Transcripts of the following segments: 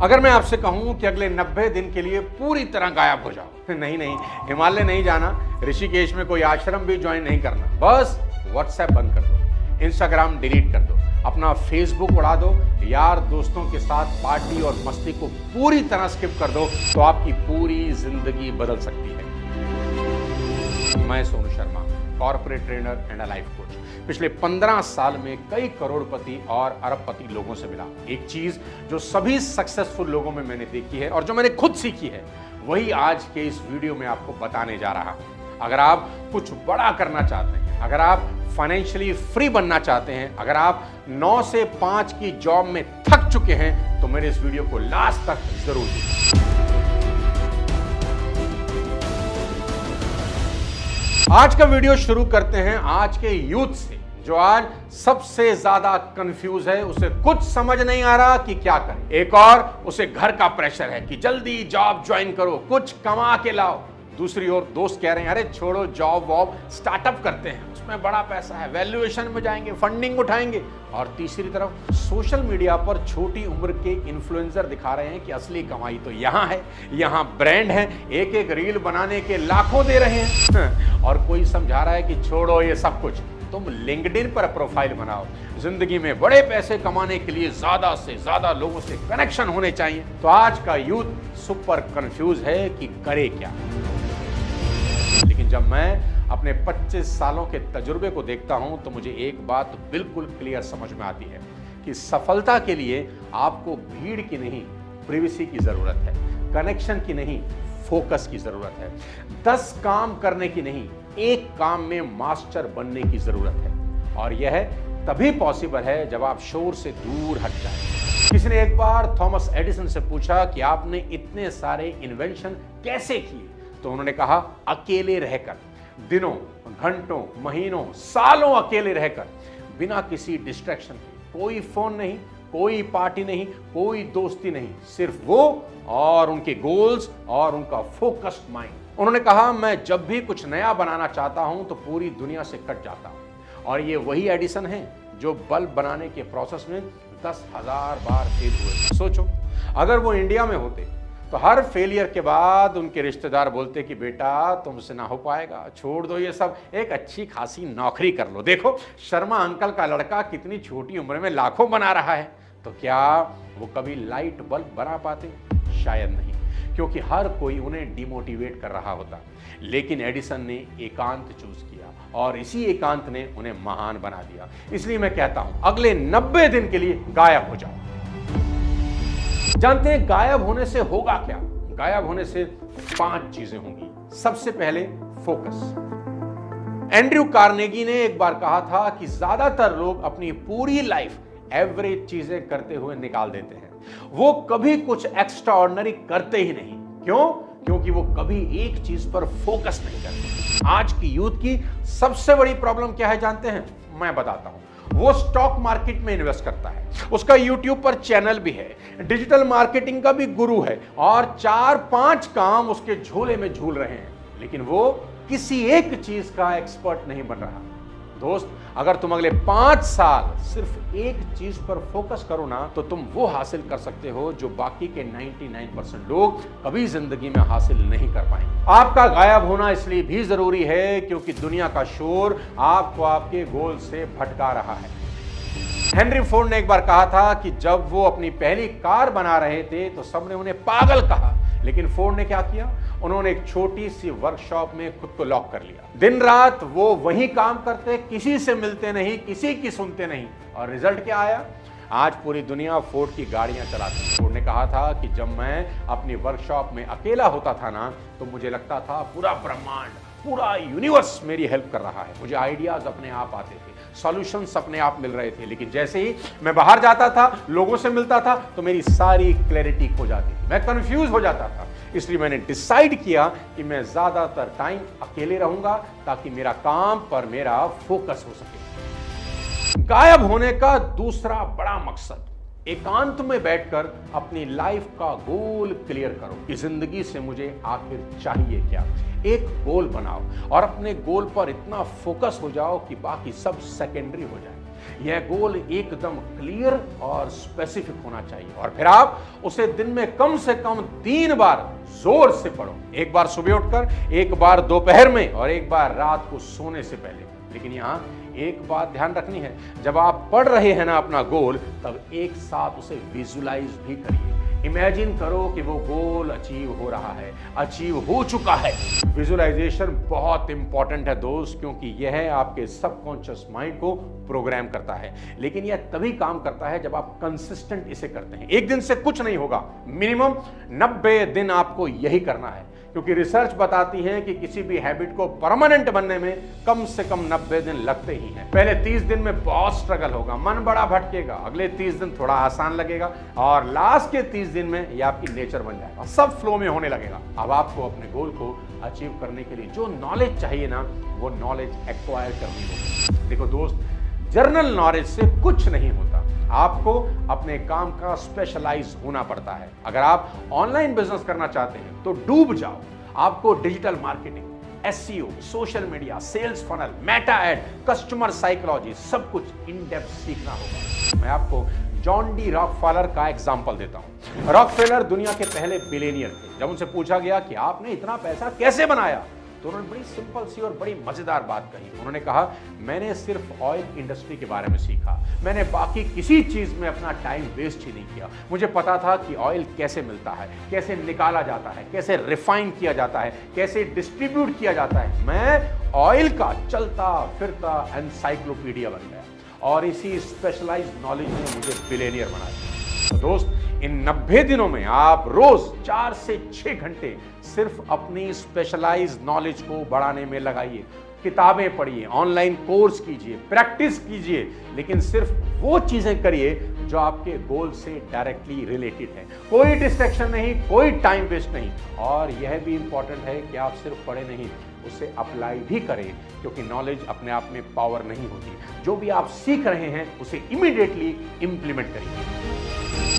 अगर मैं आपसे कहूं कि अगले 90 दिन के लिए पूरी तरह गायब हो जाओ, नहीं, हिमालय नहीं जाना, ऋषिकेश में कोई आश्रम भी ज्वाइन नहीं करना, बस व्हाट्सएप बंद कर दो, इंस्टाग्राम डिलीट कर दो, अपना फेसबुक उड़ा दो, यार दोस्तों के साथ पार्टी और मस्ती को पूरी तरह स्किप कर दो, तो आपकी पूरी जिंदगी बदल सकती है। मैं Sonu Sharma, corporate trainer and a life coach, पिछले 15 साल में कई करोड़पति और अरबपति लोगों से मिला। एक चीज जो सभी सक्सेसफुल लोगों में मैंने देखी है और जो मैंने खुद सीखी है, वही आज के इस वीडियो में आपको बताने जा रहा हूं। अगर आप कुछ बड़ा करना चाहते हैं, अगर आप फाइनेंशियली फ्री बनना चाहते हैं, अगर आप 9 से 5 की जॉब में थक चुके हैं, तो मेरे इस वीडियो को लास्ट तक जरूर देखिए। आज का वीडियो शुरू करते हैं आज के यूथ से, जो आज सबसे ज्यादा कंफ्यूज है, उसे कुछ समझ नहीं आ रहा कि क्या करे। एक और उसे घर का प्रेशर है कि जल्दी जॉब ज्वाइन करो, कुछ कमा के लाओ। दूसरी ओर दोस्त कह रहे हैं अरे छोड़ो जॉब वॉब, स्टार्टअप करते हैं, उसमें बड़ा पैसा है, वैल्यूएशन में जाएंगे, फंडिंग उठाएंगे। और तीसरी तरफ सोशल मीडिया पर छोटी उम्र के इन्फ्लुएंसर दिखा रहे हैं कि असली कमाई तो यहाँ है, यहाँ ब्रांड है, एक एक रील बनाने के लाखों दे रहे हैं। और कोई समझा रहा है कि छोड़ो ये सब कुछ, तुम लिंक्डइन पर प्रोफाइल बनाओ, जिंदगी में बड़े पैसे कमाने के लिए ज्यादा से ज्यादा लोगों से कनेक्शन होने चाहिए। तो आज का यूथ सुपर कंफ्यूज है कि करे क्या। लेकिन जब मैं अपने 25 सालों के तजुर्बे को देखता हूं, तो मुझे एक बात बिल्कुल क्लियर समझ में आती है कि सफलता के लिए आपको भीड़ की नहीं, प्रिवेसी की जरूरत है, कनेक्शन की नहीं, फोकस की जरूरत है, 10 काम करने की नहीं, एक काम में मास्टर बनने की जरूरत है। और यह तभी पॉसिबल है जब आप शोर से दूर हट जाएं। किसी ने एक बार थॉमस एडिसन से पूछा कि आपने इतने सारे इन्वेंशन कैसे किए, तो उन्होंने कहा अकेले रहकर, दिनों, घंटों, महीनों, सालों अकेले रहकर, बिना किसी डिस्ट्रैक्शन के, कोई फोन नहीं, कोई पार्टी नहीं, कोई दोस्ती नहीं, सिर्फ वो और उनके गोल्स और उनका फोकस्ड माइंड। उन्होंने कहा मैं जब भी कुछ नया बनाना चाहता हूं तो पूरी दुनिया से कट जाता हूं। और ये वही एडिसन है जो बल्ब बनाने के प्रोसेस में 10,000 बार फेल हुए। सोचो अगर वो इंडिया में होते तो हर फेलियर के बाद उनके रिश्तेदार बोलते कि बेटा तुमसे ना हो पाएगा, छोड़ दो ये सब, एक अच्छी खासी नौकरी कर लो, देखो शर्मा अंकल का लड़का कितनी छोटी उम्र में लाखों बना रहा है। तो क्या वो कभी लाइट बल्ब बना पाते? शायद नहीं, क्योंकि हर कोई उन्हें डिमोटिवेट कर रहा होता। लेकिन एडिसन ने एकांत चूज किया और इसी एकांत ने उन्हें महान बना दिया। इसलिए मैं कहता हूं अगले 90 दिन के लिए गायब हो जाओ। जानते हैं गायब होने से होगा क्या? गायब होने से 5 चीजें होंगी। सबसे पहले फोकस। एंड्रयू कार्नेगी ने एक बार कहा था कि ज्यादातर लोग अपनी पूरी लाइफ एवरेज चीजें करते हुए निकाल देते हैं, वो कभी कुछ एक्स्ट्राऑर्डिनरी करते ही नहीं। क्यों? क्योंकि वो कभी एक चीज पर फोकस नहीं करते। आज की यूथ की सबसे बड़ी प्रॉब्लम क्या है जानते हैं? मैं बताता हूं। वो स्टॉक मार्केट में इन्वेस्ट करता है, उसका यूट्यूब पर चैनल भी है, डिजिटल मार्केटिंग का भी गुरु है और 4-5 काम उसके झोले में झूल रहे हैं, लेकिन वो किसी एक चीज का एक्सपर्ट नहीं बन रहा। दोस्त, अगर तुम अगले 5 साल सिर्फ एक चीज पर फोकस करो ना, तो तुम वो हासिल कर सकते हो जो बाकी के 99% लोग कभी जिंदगी में हासिल नहीं कर पाएंगे। आपका गायब होना इसलिए भी जरूरी है क्योंकि दुनिया का शोर आपको आपके गोल से भटका रहा है। हेनरी फोर्ड ने एक बार कहा था कि जब वो अपनी पहली कार बना रहे थे तो सबने उन्हें पागल कहा, लेकिन फोर्ड ने क्या किया? उन्होंने एक छोटी सी वर्कशॉप में खुद को लॉक कर लिया। दिन रात वो वही काम करते, किसी से मिलते नहीं, किसी की सुनते नहीं, और रिजल्ट क्या आया? आज पूरी दुनिया फोर्ड की गाड़ियां चलाती है। फोर्ड ने कहा था कि जब मैं अपनी वर्कशॉप में अकेला होता था ना, तो मुझे लगता था पूरा ब्रह्मांड, पूरा यूनिवर्स मेरी हेल्प कर रहा है। मुझे आइडियाज अपने आप आते थे, सॉल्यूशंस अपने आप मिल रहे थे, लेकिन जैसे ही मैं बाहर जाता था, लोगों से मिलता था, तो मेरी सारी क्लैरिटी खो जाती थी, मैं कंफ्यूज हो जाता था। इसलिए मैंने डिसाइड किया कि मैं ज्यादातर टाइम अकेले रहूंगा ताकि मेरा काम पर मेरा फोकस हो सके। गायब होने का दूसरा बड़ा मकसद, एकांत में बैठकर अपनी लाइफ का गोल क्लियर करो कि जिंदगी से मुझे आखिर चाहिए क्या। एक गोल बनाओ और अपने गोल पर इतना फोकस हो जाओ कि बाकी सब सेकेंडरी हो जाए। यह गोल एकदम क्लियर और स्पेसिफिक होना चाहिए और फिर आप उसे दिन में कम से कम 3 बार जोर से पढ़ो। एक बार सुबह उठकर, एक बार दोपहर में और एक बार रात को सोने से पहले। लेकिन यहाँ एक बात ध्यान रखनी है, जब आप पढ़ रहे हैं ना अपना गोल, तब एक साथ उसे विजुलाइज भी करिए। इमेजिन करो कि वो गोल अचीव हो रहा है, अचीव हो चुका है। विजुअलाइजेशन बहुत इंपॉर्टेंट है दोस्त, क्योंकि यह आपके सबकॉन्शियस माइंड को प्रोग्राम करता है। लेकिन यह तभी काम करता है जब आप कंसिस्टेंट इसे करते हैं। एक दिन से कुछ नहीं होगा, मिनिमम 90 दिन आपको यही करना है, क्योंकि रिसर्च बताती है कि किसी भी हैबिट को परमानेंट बनने में कम से कम 90 दिन लगते ही हैं। पहले 30 दिन में बहुत स्ट्रगल होगा, मन बड़ा भटकेगा, अगले 30 दिन थोड़ा आसान लगेगा और लास्ट के 30 दिन में ये आपकी नेचर बन जाएगा, सब फ्लो में होने लगेगा। अब आपको अपने गोल को अचीव करने के लिए जो नॉलेज चाहिए ना, वो नॉलेज एक्वायर करनी होगी। देखो दोस्त, जर्नल नॉलेज से कुछ नहीं होता, आपको अपने काम का स्पेशलाइज होना पड़ता है। अगर आप ऑनलाइन बिजनेस करना चाहते हैं तो डूब जाओ। आपको digital marketing, SEO, social media, sales funnel, Meta ad, customer psychology, सब कुछ इन डेप्थ सीखना होगा। मैं आपको जॉन डी रॉकफेलर का एग्जांपल देता हूं। रॉकफेलर दुनिया के पहले बिलियनियर थे। जब उनसे पूछा गया कि आपने इतना पैसा कैसे बनाया, तो उन्होंने बड़ी सिंपल सी और बड़ी मजेदार बात कही। उन्होंने कहा, मैंने सिर्फ ऑयल इंडस्ट्री के बारे में सीखा, मैंने बाकी किसी चीज में अपना टाइम वेस्ट ही नहीं किया। मुझे पता था कि ऑयल कैसे मिलता है, कैसे निकाला जाता है, कैसे रिफाइन किया जाता है, कैसे डिस्ट्रीब्यूट किया जाता है। मैं ऑयल का चलता फिरता एनसाइक्लोपीडिया बन गया और इसी स्पेशलाइज्ड नॉलेज ने मुझे बिलियनियर बनाया। तो दोस्त, इन 90 दिनों में आप रोज 4 से 6 घंटे सिर्फ अपनी स्पेशलाइज्ड नॉलेज को बढ़ाने में लगाइए। किताबें पढ़िए, ऑनलाइन कोर्स कीजिए, प्रैक्टिस कीजिए, लेकिन सिर्फ वो चीजें करिए जो आपके गोल से डायरेक्टली रिलेटेड है। कोई डिस्ट्रैक्शन नहीं, कोई टाइम वेस्ट नहीं। और यह भी इंपॉर्टेंट है कि आप सिर्फ पढ़े नहीं, उसे अप्लाई भी करें, क्योंकि नॉलेज अपने आप में पावर नहीं होती। जो भी आप सीख रहे हैं उसे इमीडिएटली इंप्लीमेंट करिए।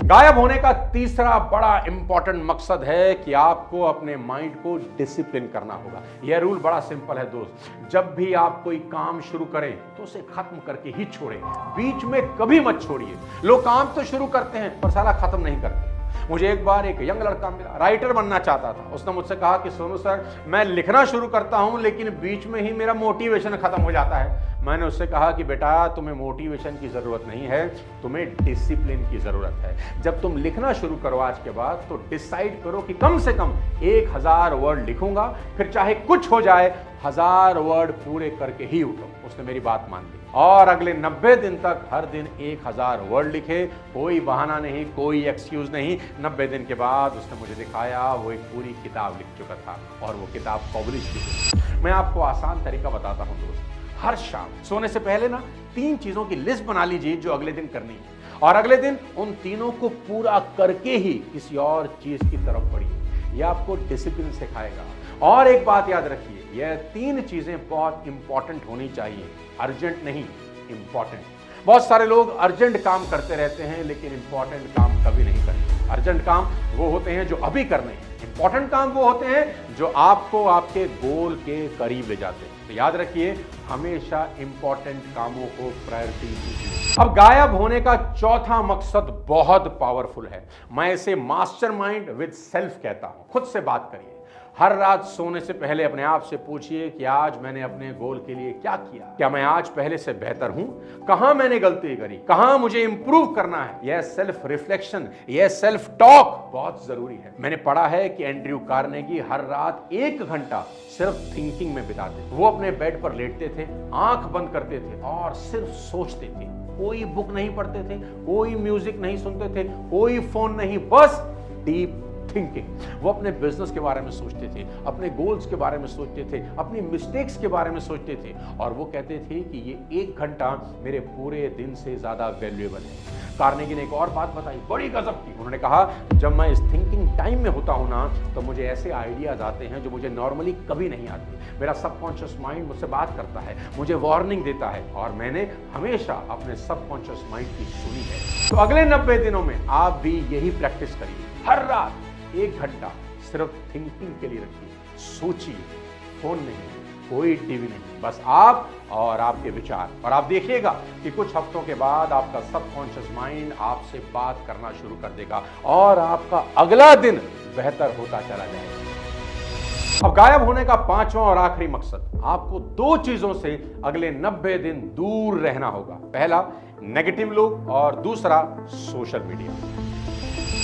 गायब होने का तीसरा बड़ा इंपॉर्टेंट मकसद है कि आपको अपने माइंड को डिसिप्लिन करना होगा। यह रूल बड़ा सिंपल है दोस्त, जब भी आप कोई काम शुरू करें तो उसे खत्म करके ही छोड़ें, बीच में कभी मत छोड़िए। लोग काम तो शुरू करते हैं पर साला खत्म नहीं करते। मुझे एक बार एक यंग लड़का मिला, राइटर बनना चाहता था। उसने मुझसे कहा कि सोनू सर, मैं लिखना शुरू करता हूं लेकिन बीच में ही मेरा मोटिवेशन खत्म हो जाता है। मैंने उससे कहा कि बेटा, तुम्हें मोटिवेशन की जरूरत नहीं है, तुम्हें डिसिप्लिन की जरूरत है। जब तुम लिखना शुरू करो आज के बाद, तो डिसाइड करो कि कम से कम 1000 वर्ड लिखूंगा, फिर चाहे कुछ हो जाए 1000 वर्ड पूरे करके ही उठो। उसने मेरी बात मान ली और अगले 90 दिन तक हर दिन 1000 वर्ड लिखे। कोई बहाना नहीं, कोई एक्सक्यूज नहीं। 90 दिन के बाद उसने मुझे दिखाया, वो एक पूरी किताब लिख चुका था और वो किताब पब्लिश भी हुई। मैं आपको आसान तरीका बताता हूं दोस्त। हर शाम सोने से पहले ना 3 चीजों की लिस्ट बना लीजिए जो अगले दिन करनी है, और अगले दिन उन तीनों को पूरा करके ही किसी और चीज की तरफ बढ़िए। यह आपको डिसिप्लिन सिखाएगा। और एक बात याद रखिए, यह 3 चीजें बहुत इंपॉर्टेंट होनी चाहिए, अर्जेंट नहीं, इंपॉर्टेंट। बहुत सारे लोग अर्जेंट काम करते रहते हैं लेकिन इंपॉर्टेंट काम कभी नहीं करते। अर्जेंट काम वो होते हैं जो अभी करने हैं, इंपॉर्टेंट काम वो होते हैं जो आपको आपके गोल के करीब ले जाते हैं। तो याद रखिए, हमेशा इंपॉर्टेंट कामों को प्रायोरिटी दीजिए। अब गायब होने का चौथा मकसद बहुत पावरफुल है। मैं इसे मास्टरमाइंड विद सेल्फ कहता हूं। खुद से बात करिए। हर रात सोने से पहले अपने आप से पूछिए कि आज मैंने अपने गोल के लिए क्या किया, क्या मैं आज पहले से बेहतर हूं, कहां मैंने गलती करी, कहां मुझे इंप्रूव करना है। यह सेल्फ रिफ्लेक्शन, यह सेल्फ टॉक बहुत जरूरी है। मैंने पढ़ा है कि एंड्रयू कार्नेगी हर रात 1 घंटा सिर्फ थिंकिंग में बिताते थे। वो अपने बेड पर लेटते थे, आंख बंद करते थे और सिर्फ सोचते थे। कोई बुक नहीं पढ़ते थे, कोई म्यूजिक नहीं सुनते थे, कोई फोन नहीं, बस डीप थिंकिंग। वो अपने बिजनेस के बारे में सोचते थे, अपने गोल्स के बारे में सोचते थे, अपनी मिस्टेक्स के बारे में सोचते थे, और वो कहते थे कि ये 1 घंटा मेरे पूरे दिन से ज्यादा वैल्यूएबल है। कार्नेगी ने एक और बात बताई, बड़ी गजब की। उन्होंने कहा, जब मैं इस थिंकिंग टाइम में होता हूं ना, तो मुझे ऐसे आइडियाज आते हैं जो मुझे नॉर्मली कभी नहीं आते। मेरा सबकॉन्शियस माइंड मुझसे बात करता है, मुझे वार्निंग देता है, और मैंने हमेशा अपने सबकॉन्शियस माइंड की सुनी है। तो अगले 90 दिनों में आप भी यही प्रैक्टिस करिए। हर रात 1 घंटा सिर्फ थिंकिंग के लिए रखिए। सोचिए, फोन नहीं, कोई टीवी नहीं, बस आप और आपके विचार। और आप देखिएगा कि कुछ हफ्तों के बाद आपका सबकॉन्शियस माइंड आपसे बात करना शुरू कर देगा और आपका अगला दिन बेहतर होता चला जाएगा। अब गायब होने का पांचवा और आखिरी मकसद, आपको दो चीजों से अगले 90 दिन दूर रहना होगा। पहला, नेगेटिव लोग, और दूसरा, सोशल मीडिया।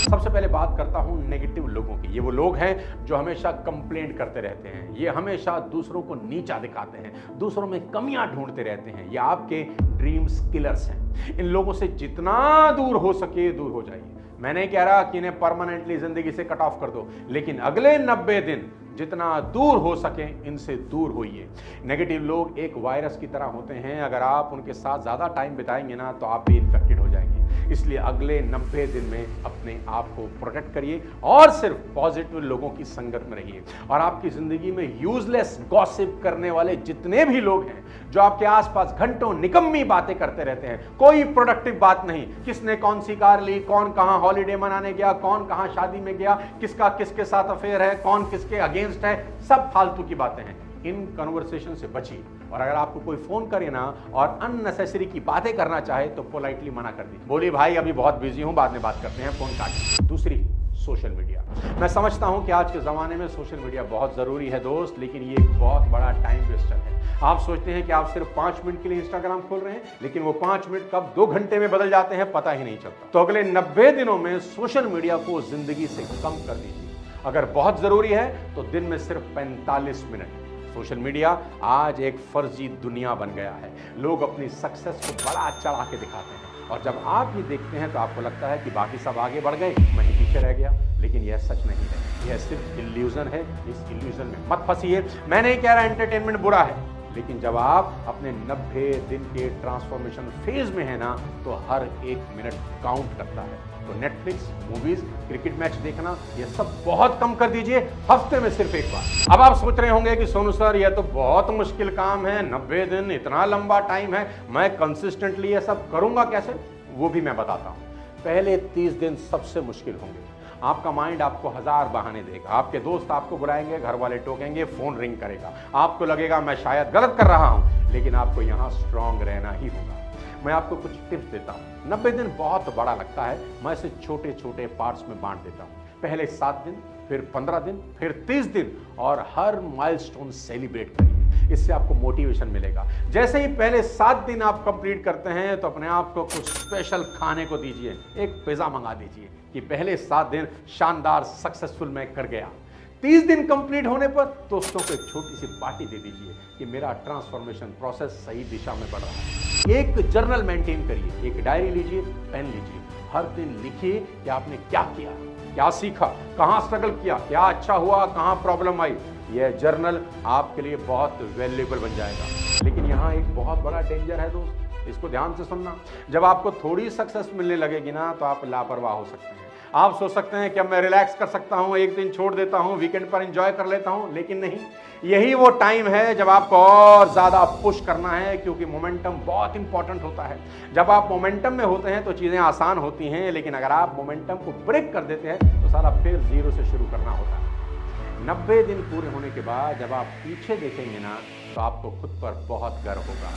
सबसे पहले बात करता हूं नेगेटिव लोगों की। ये वो लोग हैं जो हमेशा कंप्लेंट करते रहते हैं, ये हमेशा दूसरों को नीचा दिखाते हैं, दूसरों में कमियां ढूंढते रहते हैं, ये आपके ड्रीम्स किलर्स हैं। इन लोगों से जितना दूर हो सके दूर हो जाइए। मैं नहीं कह रहा कि इन्हें परमानेंटली जिंदगी से कट ऑफ कर दो, लेकिन अगले 90 दिन जितना दूर हो सके इनसे दूर होइए। नेगेटिव लोग एक वायरस की तरह होते हैं, अगर आप उनके साथ ज्यादा टाइम बिताएंगे ना तो आप भी इन्फेक्टेड हो जाएंगे। इसलिए अगले 90 दिन में अपने आप को प्रोटेक्ट करिए और सिर्फ पॉजिटिव लोगों की संगत में रहिए। और आपकी जिंदगी में यूजलेस गॉसिप करने वाले जितने भी लोग हैं, जो आपके आसपास घंटों निकम्मी बातें करते रहते हैं, कोई प्रोडक्टिव बात नहीं, किसने कौन सी कार ली, कौन कहां हॉलीडे मनाने गया, कौन कहां शादी में गया, किसका किसके साथ अफेयर है, कौन किसके अगेंस्ट है, सब फालतू की बातें हैं। इन कन्वर्सेशन से बचिए। और अगर आपको कोई फोन करे ना और अननेसेसरी की बातें करना चाहे तो पोलाइटली मना कर दीजिए, बोलिए भाई अभी बहुत बिजी हूं, बाद में बात करते हैं, फोन काट। दूसरी, सोशल मीडिया। मैं समझता हूं कि आज के जमाने में सोशल मीडिया बहुत जरूरी है दोस्त, लेकिन ये एक बहुत बड़ा टाइम वेस्टर है। आप सोचते हैं कि आप सिर्फ 5 मिनट के लिए इंस्टाग्राम खोल रहे हैं, लेकिन वो 5 मिनट कब 2 घंटे में बदल जाते हैं पता ही नहीं चलता। तो अगले 90 दिनों में सोशल मीडिया को जिंदगी से कम कर दीजिए। अगर बहुत जरूरी है तो दिन में सिर्फ 45 मिनट। सोशल मीडिया आज एक फर्जी दुनिया बन गया है। लोग अपनी सक्सेस को बड़ा चढ़ा के दिखाते हैं, और जब आप ये देखते हैं तो आपको लगता है कि बाकी सब आगे बढ़ गए, मैं ही पीछे रह गया। लेकिन यह सच नहीं है, यह सिर्फ इल्यूजन है। इस इल्यूजन में मत फंसिए। मैं नहीं कह रहा एंटरटेनमेंट बुरा है, लेकिन जब आप अपने 90 दिन के ट्रांसफॉर्मेशन फेज में है ना, तो हर एक मिनट काउंट करता है। तो नेटफ्लिक्स, मूवीज, क्रिकेट मैच देखना, ये सब बहुत कम कर दीजिए, हफ्ते में सिर्फ एक बार। अब आप सोच रहे होंगे कि सोनू सर यह तो बहुत मुश्किल काम है, 90 दिन इतना लंबा टाइम है, मैं कंसिस्टेंटली ये सब करूंगा कैसे? वो भी मैं बताता हूं। पहले 30 दिन सबसे मुश्किल होंगे। आपका माइंड आपको 1000 बहाने देगा, आपके दोस्त आपको बुलाएंगे, घर वाले टोकेंगे, फोन रिंग करेगा, आपको लगेगा मैं शायद गलत कर रहा हूं, लेकिन आपको यहां स्ट्रांग रहना ही होगा। मैं आपको कुछ टिप्स देता हूं। 90 दिन बहुत बड़ा लगता है, मैं इसे छोटे छोटे पार्ट्स में बांट देता हूं। पहले 7 दिन, फिर 15 दिन, फिर 30 दिन, और हर माइलस्टोन सेलिब्रेट करिए। इससे आपको मोटिवेशन मिलेगा। जैसे ही पहले 7 दिन आप कंप्लीट करते हैं तो अपने आप को कुछ स्पेशल खाने को दीजिए, एक पिज्जा मंगा दीजिए कि पहले 7 दिन शानदार सक्सेसफुल मैं कर गया। 30 दिन कंप्लीट होने पर दोस्तों को एक छोटी सी पार्टी दे दीजिए कि मेरा ट्रांसफॉर्मेशन प्रोसेस सही दिशा में बढ़ रहा है। एक जर्नल मेंटेन करिए, एक डायरी लीजिए, पेन लीजिए, हर दिन लिखिए कि आपने क्या किया, क्या सीखा, कहां स्ट्रगल किया, क्या अच्छा हुआ, कहां प्रॉब्लम आई। यह जर्नल आपके लिए बहुत वैल्यूएबल बन जाएगा। लेकिन यहाँ एक बहुत बड़ा डेंजर है दोस्त, इसको ध्यान से सुनना। जब आपको थोड़ी सक्सेस मिलने लगेगी ना तो आप लापरवाह हो सकते हैं। आप सोच सकते हैं कि अब मैं रिलैक्स कर सकता हूं, एक दिन छोड़ देता हूं, वीकेंड पर एंजॉय कर लेता हूं, लेकिन नहीं। यही वो टाइम है जब आपको और ज्यादा पुश करना है, क्योंकि मोमेंटम बहुत इंपॉर्टेंट होता है। जब आप मोमेंटम में होते हैं तो चीजें आसान होती हैं, लेकिन अगर आप मोमेंटम को ब्रेक कर देते हैं तो साला फिर जीरो से शुरू करना होता है। 90 दिन पूरे होने के बाद जब आप पीछे देखेंगे ना तो आपको खुद पर बहुत गर्व होगा।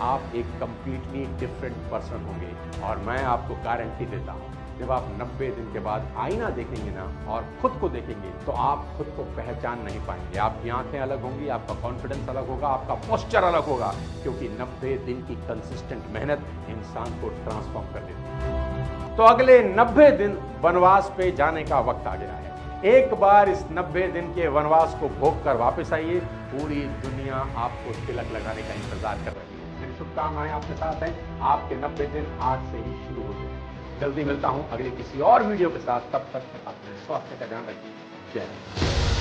आप एक कंप्लीटली डिफरेंट पर्सन होंगे, और मैं आपको गारंटी देता हूं जब आप 90 दिन के बाद आईना देखेंगे ना और खुद को देखेंगे तो आप खुद को पहचान नहीं पाएंगे। आपकी आंखें अलग होंगी, आपका कॉन्फिडेंस अलग होगा, आपका पोस्चर अलग होगा, क्योंकि 90 दिन की कंसिस्टेंट मेहनत इंसान को ट्रांसफॉर्म कर देती है। तो अगले 90 दिन वनवास पे जाने का वक्त आ गया है। एक बार इस 90 दिन के वनवास को भोग कर वापस आइए, पूरी दुनिया आपको तिलक लगाने का इंतजार कर रही है। मेरी शुभकामनाएं आपके साथ हैं। आपके 90 दिन आज से ही शुरू होते हैं। जल्दी मिलता हूं अगले किसी और वीडियो के साथ, तब तक अपने स्वास्थ्य का ध्यान रखिए। जय हिंद।